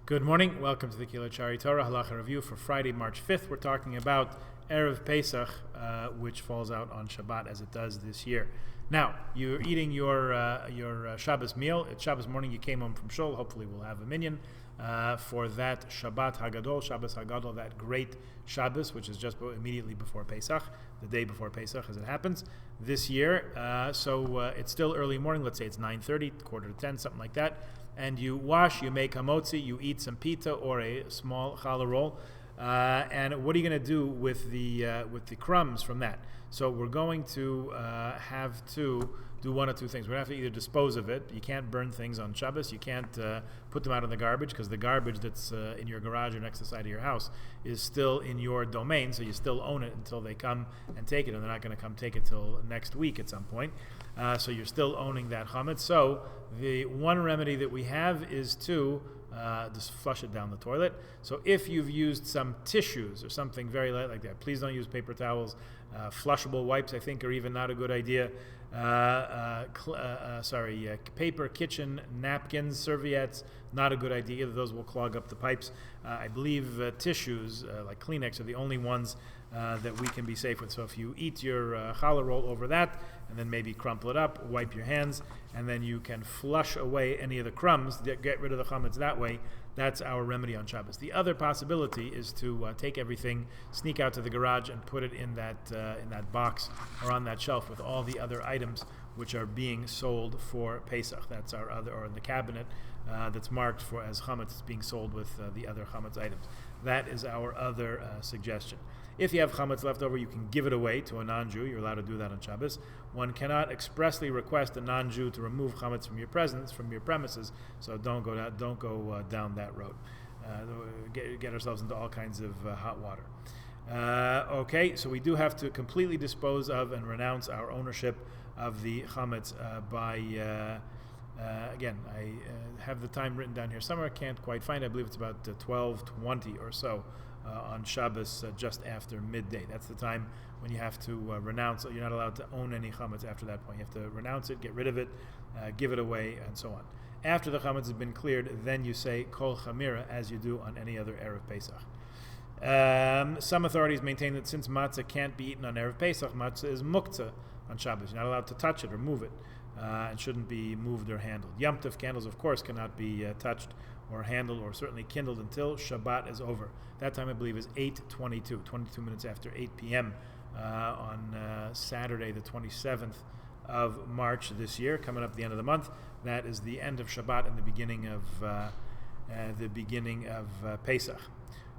Good morning. Welcome to the Kilo Chari Torah Halacha review for Friday, March 5th. We're talking about Erev Pesach, which falls out on Shabbat as it does this year. Now, you're eating your Shabbos meal. It's Shabbos morning. You came home from Shul. Hopefully, we'll have a minyan for that Shabbat Hagadol, Shabbos Hagadol, that great Shabbos, which is just immediately before Pesach, the day before Pesach, as it happens this year. So it's still early morning. Let's say it's 9:30, quarter to 10, something like that. And you wash, you make hamotzi, you eat some pita or a small challah roll. And what are you going to do with the crumbs from that? So we're going to have to do one or two things. We're going to have to either dispose of it. You can't burn things on Shabbos. You can't put them out in the garbage because the garbage that's in your garage or next to the side of your house is still in your domain, so you still own it until they come and take it, and they're not going to come take it till next week at some point. So you're still owning that chametz. So the one remedy that we have is to just flush it down the toilet. So if you've used some tissues or something very light like that, please don't use paper towels. Flushable wipes, I think, are even not a good idea. Paper kitchen napkins, serviettes, not a good idea. Either those will clog up the pipes. I believe tissues, like Kleenex, are the only ones that we can be safe with. So if you eat your challah roll over that, and then maybe crumple it up, wipe your hands, and then you can flush away any of the crumbs, get rid of the chametz that way. That's our remedy on Shabbos. The other possibility is to take everything, sneak out to the garage, and put it in that box or on that shelf with all the other items which are being sold for Pesach. That's our other, or in the cabinet that's marked for as chametz. It's being sold with the other chametz items. That is our other suggestion. If you have chametz left over, you can give it away to a non-Jew. You're allowed to do that on Shabbos. One cannot expressly request a non-Jew to remove chametz from your premises. So don't go down that road. Get ourselves into all kinds of hot water. Okay, so we do have to completely dispose of and renounce our ownership of the chametz by. Again, I have the time written down here somewhere. I can't quite find it. I believe it's about 12:20 or so on Shabbos, just after midday. That's the time when you have to renounce. You're not allowed to own any chametz after that point. You have to renounce it, get rid of it, give it away, and so on. After the chametz has been cleared, then you say kol chamira, as you do on any other Erev Pesach. Some authorities maintain that since matzah can't be eaten on Erev Pesach, matzah is muktzah on Shabbos. You're not allowed to touch it or move it. And shouldn't be moved or handled. Yom Tov candles, of course, cannot be touched or handled or certainly kindled until Shabbat is over. That time, I believe, is 8:22, 22 minutes after 8 p.m. On Saturday, the 27th of March this year, coming up the end of the month. That is the end of Shabbat and the beginning of Pesach.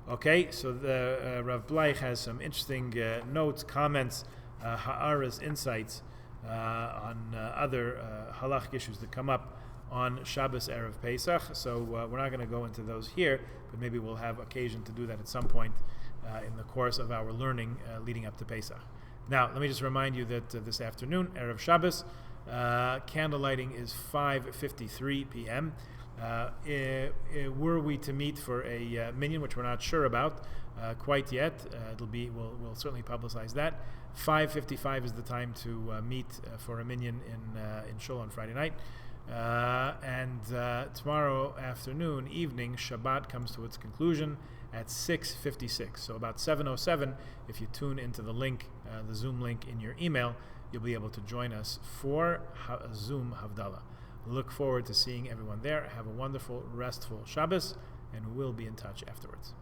Okay, so the Rav Bleich has some interesting notes, comments, ha'aras, insights on other halachic issues that come up on Shabbos Erev Pesach. So we're not going to go into those here, but maybe we'll have occasion to do that at some point in the course of our learning leading up to Pesach. Now, let me just remind you that this afternoon, Erev Shabbos, candle lighting is 5:53 p.m. Were we to meet for a minyan, which we're not sure about quite yet, we'll certainly publicize that. 5:55 is the time to meet for a minyan in Shul on Friday night, and tomorrow evening, Shabbat comes to its conclusion at 6:56. So about 7:07, if you tune into the link, the Zoom link in your email, you'll be able to join us for Zoom Havdalah. Look forward to seeing everyone there. Have a wonderful, restful Shabbos, and we'll be in touch afterwards.